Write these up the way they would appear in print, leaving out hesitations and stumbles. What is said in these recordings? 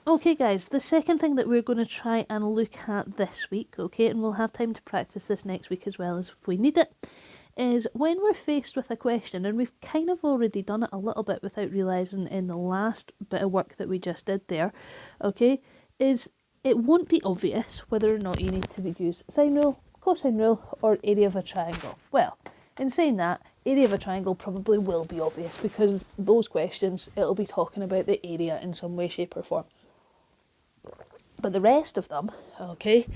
Okay guys, the second thing that we're going to try and look at this week, okay, and we'll have time to practice this next week as well as if we need it, is when we're faced with a question, and we've kind of already done it a little bit without realising in the last bit of work that we just did there, okay, is it won't be obvious whether or not you need to use sine rule, cosine rule, or area of a triangle. Well, in saying that, area of a triangle probably will be obvious because those questions, it'll be talking about the area in some way, shape or form. But the rest of them, okay,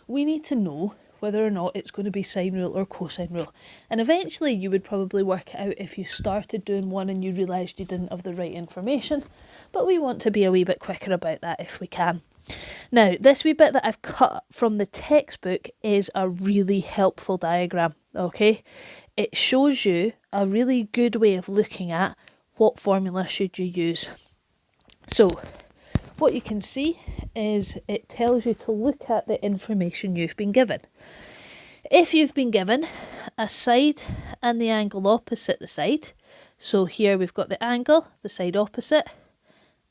we need to know whether or not it's going to be sine rule or cosine rule. And eventually you would probably work it out if you started doing one and you realised you didn't have the right information. But we want to be a wee bit quicker about that if we can. Now, this wee bit that I've cut from the textbook is a really helpful diagram, okay? It shows you a really good way of looking at what formula should you use. So, what you can see is it tells you to look at the information you've been given. If you've been given a side and the angle opposite the side, so here we've got the angle, the side opposite,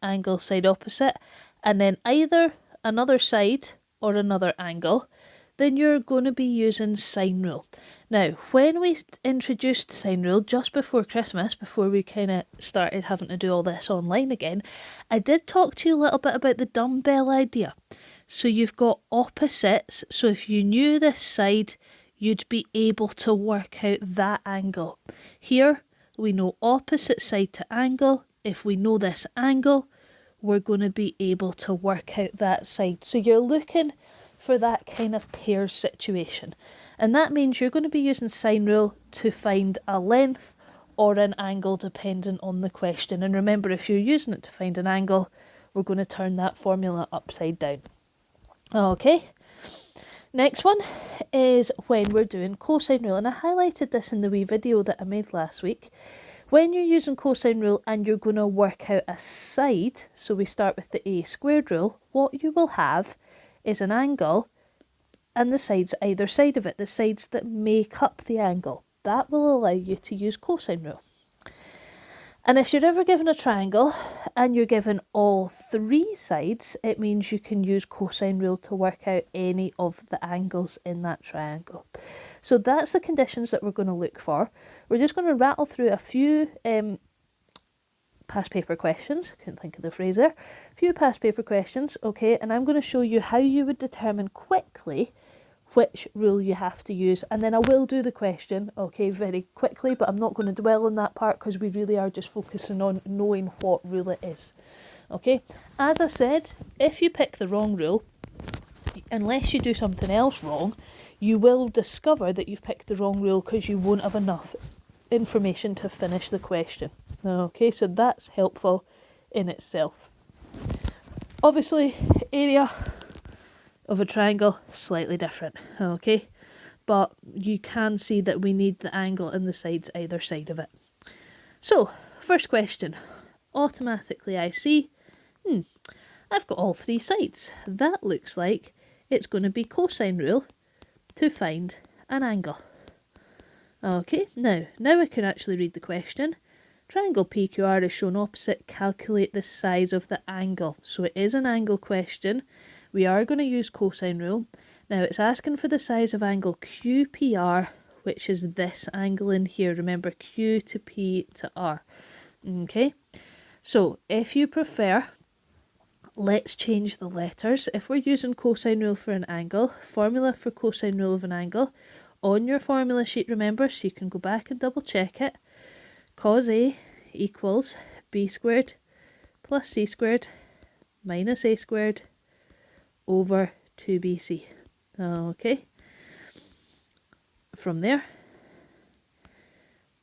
angle, side opposite, and then either another side or another angle, then you're going to be using sine rule. Now, when we introduced sine rule just before Christmas, before we kind of started having to do all this online again, I did talk to you a little bit about the dumbbell idea. So you've got opposites, so if you knew this side, you'd be able to work out that angle. Here, we know opposite side to angle. If we know this angle, we're going to be able to work out that side. So you're looking for that kind of pairs situation. And that means you're going to be using sine rule to find a length or an angle dependent on the question. And remember, if you're using it to find an angle, we're going to turn that formula upside down. Okay. Next one is when we're doing cosine rule. And I highlighted this in the wee video that I made last week. When you're using cosine rule and you're going to work out a side, so we start with the a squared rule, what you will have is an angle and the sides either side of it, the sides that make up the angle. That will allow you to use cosine rule. And if you're ever given a triangle and you're given all three sides, it means you can use cosine rule to work out any of the angles in that triangle. So that's the conditions that we're going to look for. We're just going to rattle through a few past paper questions. Couldn't think of the phrase there. A few past paper questions, okay, and I'm going to show you how you would determine quickly which rule you have to use, and then I will do the question, okay, very quickly, but I'm not going to dwell on that part because we really are just focusing on knowing what rule it is. Okay, as I said, if you pick the wrong rule, unless you do something else wrong, you will discover that you've picked the wrong rule because you won't have enough information to finish the question. Okay, so that's helpful in itself. Obviously, area of a triangle, slightly different, okay? But you can see that we need the angle and the sides either side of it. So, first question. Automatically I see, I've got all three sides. That looks like it's going to be cosine rule to find an angle. Okay, now I can actually read the question. Triangle PQR is shown opposite. Calculate the size of the angle. So it is an angle question. We are going to use cosine rule. Now it's asking for the size of angle QPR, which is this angle in here. Remember, Q to P to R. Okay, so if you prefer, let's change the letters. If we're using cosine rule for an angle, formula for cosine rule of an angle, on your formula sheet, remember, so you can go back and double check it. Cos A equals B squared plus C squared minus A squared over 2BC. Okay. From there,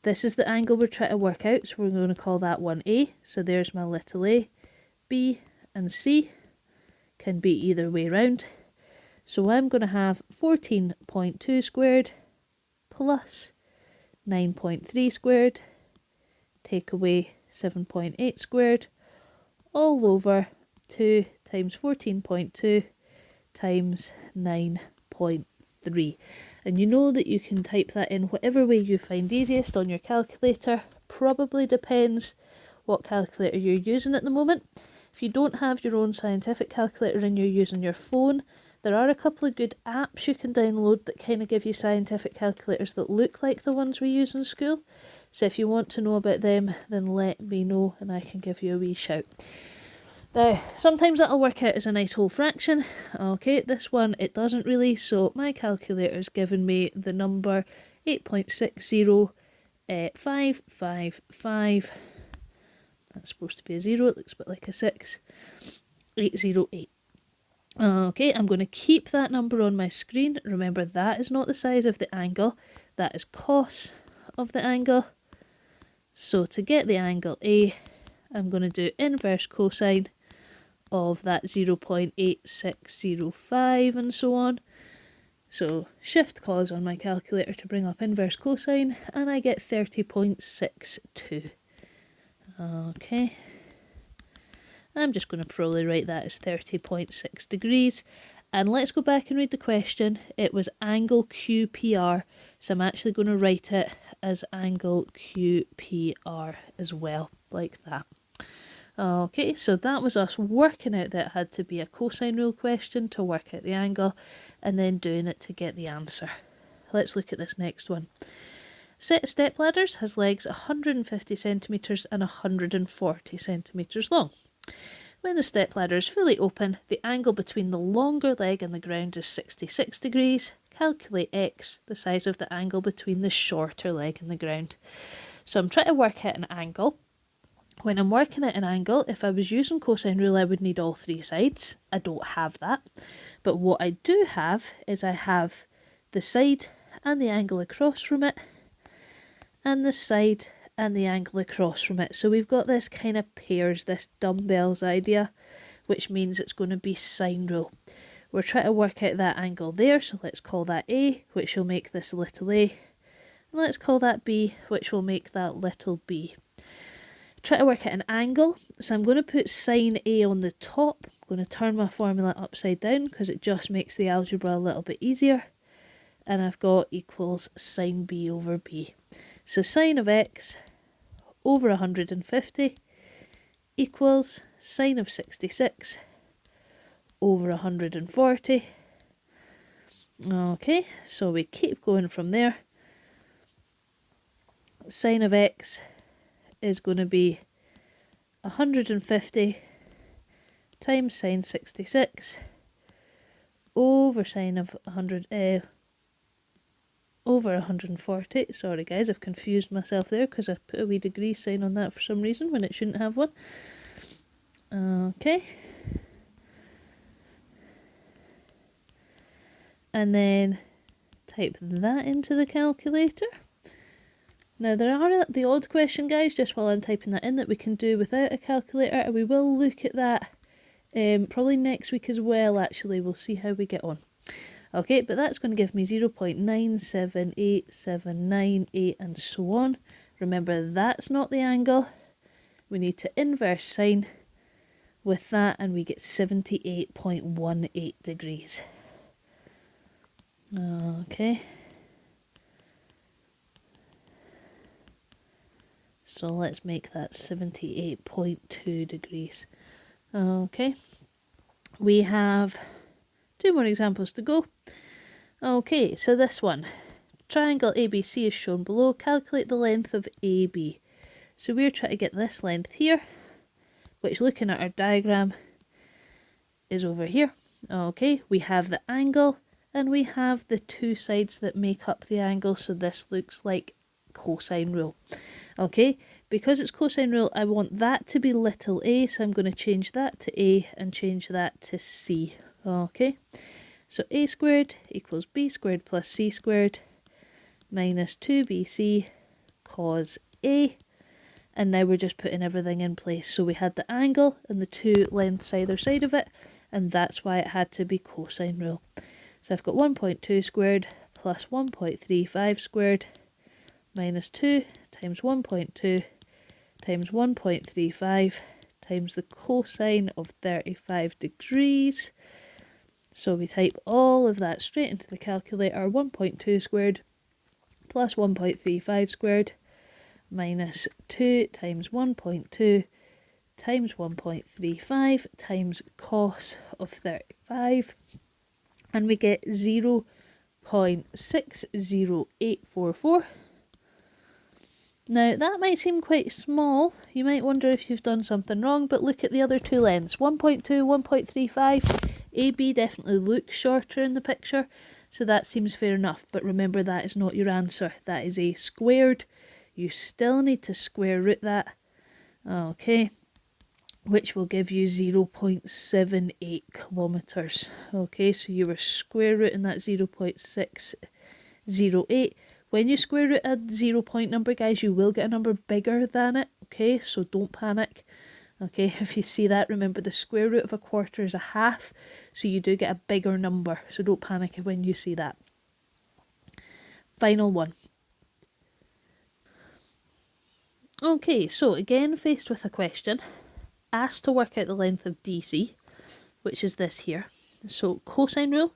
this is the angle we're trying to work out, so we're going to call that one A. So there's my little a. B and C can be either way round. So I'm going to have 14.2 squared plus 9.3 squared, take away 7.8 squared, all over 2 times 14.2 times 9.3. And you know that you can type that in whatever way you find easiest on your calculator. Probably depends what calculator you're using at the moment. If you don't have your own scientific calculator and you're using your phone, there are a couple of good apps you can download that kind of give you scientific calculators that look like the ones we use in school. So if you want to know about them, then let me know and I can give you a wee shout. Now, sometimes that'll work out as a nice whole fraction. Okay, this one, it doesn't really, so my calculator's given me the number 8.60555. That's supposed to be a 0, it looks a bit like a 6. 808. Okay, I'm going to keep that number on my screen. Remember, that is not the size of the angle. That is cos of the angle. So to get the angle A, I'm going to do inverse cosine of that 0.8605 and so on. So shift cos on my calculator to bring up inverse cosine, and I get 30.62. Okay. I'm just going to probably write that as 30.6 degrees. And let's go back and read the question. It was angle QPR, so I'm actually going to write it as angle QPR as well, like that. Okay, so that was us working out that it had to be a cosine rule question to work out the angle, and then doing it to get the answer. Let's look at this next one. Set of step ladders has legs 150 centimetres and 140 centimetres long. When the step ladder is fully open, the angle between the longer leg and the ground is 66 degrees. Calculate x, the size of the angle between the shorter leg and the ground. So I'm trying to work out an angle. When I'm working out an angle, if I was using cosine rule, I would need all three sides. I don't have that. But what I do have is I have the side and the angle across from it, and the side and the angle across from it. So we've got this kind of pairs, this dumbbells idea, which means it's going to be sine rule. We're trying to work out that angle there, so let's call that A, which will make this little a. And let's call that B, which will make that little b. Try to work out an angle, so I'm going to put sine A on the top. I'm going to turn my formula upside down because it just makes the algebra a little bit easier. And I've got equals sine B over B. So sine of x over 150 equals sine of 66 over 140. Okay, so we keep going from there. Sine of x is going to be 150 times sine 66 over sine of 100 over 140. Sorry guys, I've confused myself there because I put a wee degree sign on that for some reason when it shouldn't have one. Okay. And then type that into the calculator. Now there are the odd question, guys, just while I'm typing that in, that we can do without a calculator, and we will look at that probably next week as well, actually. We'll see how we get on. Okay, but that's going to give me 0.978798 and so on. Remember, that's not the angle. We need to inverse sine with that, and we get 78.18 degrees. Okay. So let's make that 78.2 degrees. Okay. We have 2 more examples to go. Okay, so this one. Triangle ABC is shown below. Calculate the length of AB. So we're trying to get this length here, which, looking at our diagram, is over here. Okay, we have the angle and we have the 2 sides that make up the angle, so this looks like cosine rule. Okay, because it's cosine rule, I want that to be little a, so I'm going to change that to a and change that to c. Okay, so a squared equals b squared plus c squared minus 2bc cos a. And now we're just putting everything in place. So we had the angle and the 2 lengths either side of it, and that's why it had to be cosine rule. So I've got 1.2 squared plus 1.35 squared minus 2 times 1.2 times 1.35 times the cosine of 35 degrees. So we type all of that straight into the calculator. 1.2 squared plus 1.35 squared minus 2 times 1.2 times 1.35 times cos of 35, and we get 0.60844. Now that might seem quite small, you might wonder if you've done something wrong, but look at the other two lengths, 1.2, 1.35, AB definitely looks shorter in the picture, so that seems fair enough, but remember that is not your answer, that is a squared, you still need to square root that, okay, which will give you 0.78 kilometres, okay, so you were square rooting that 0.608. When you square root a 0 point number, guys, you will get a number bigger than it, okay? So don't panic, okay? If you see that, remember the square root of a quarter is a half, so you do get a bigger number, so don't panic when you see that. Final one. Okay, so again, faced with a question, asked to work out the length of DC, which is this here. So cosine rule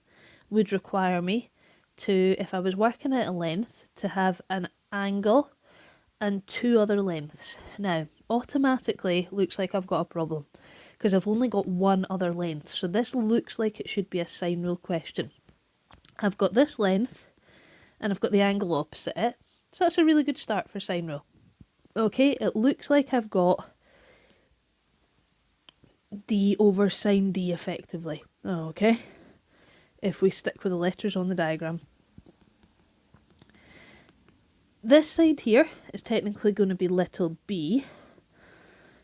would require me to, if I was working out a length, to have an angle and two other lengths. Now, automatically looks like I've got a problem because I've only got one other length. So this looks like it should be a sine rule question. I've got this length and I've got the angle opposite it. So that's a really good start for sine rule. Okay, it looks like I've got d over sine d effectively. Okay. If we stick with the letters on the diagram. This side here is technically going to be little b,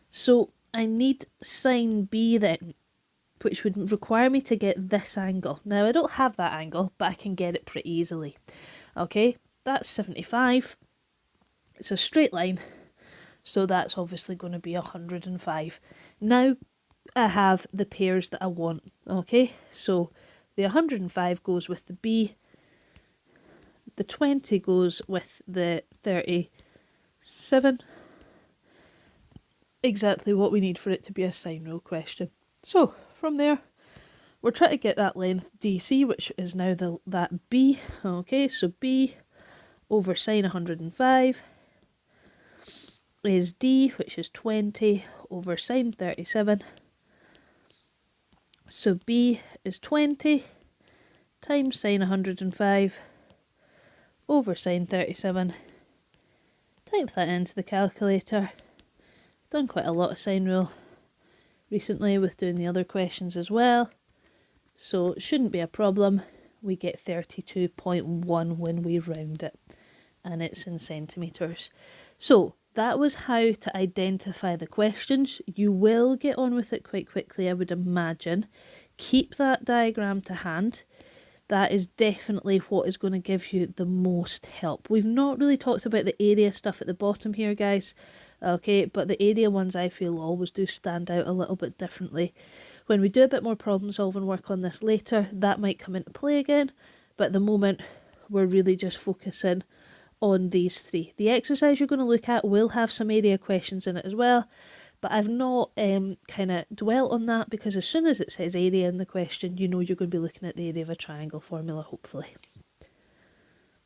so I need sine b then, which would require me to get this angle. Now I don't have that angle, but I can get it pretty easily. Okay, that's 75, it's a straight line, so that's obviously going to be 105. Now I have the pairs that I want, okay, so the 105 goes with the B, the 20 goes with the 37. Exactly what we need for it to be a sine rule question. So, from there, we're trying to get that length DC, which is now that B. Okay, so B over sine 105 is D, which is 20 over sine 37. So B is 20 times sine 105 over sine 37. Type that into the calculator. I've done quite a lot of sine rule recently with doing the other questions as well. So it shouldn't be a problem. We get 32.1 when we round it. And it's in centimetres. So that was how to identify the questions. You will get on with it quite quickly, I would imagine. Keep that diagram to hand. That is definitely what is going to give you the most help. We've not really talked about the area stuff at the bottom here, guys. Okay, but the area ones I feel always do stand out a little bit differently. When we do a bit more problem solving work on this later, that might come into play again. But at the moment, we're really just focusing on these three. The exercise you're going to look at will have some area questions in it as well, but I've not kind of dwelt on that because as soon as it says area in the question, you know you're going to be looking at the area of a triangle formula, hopefully.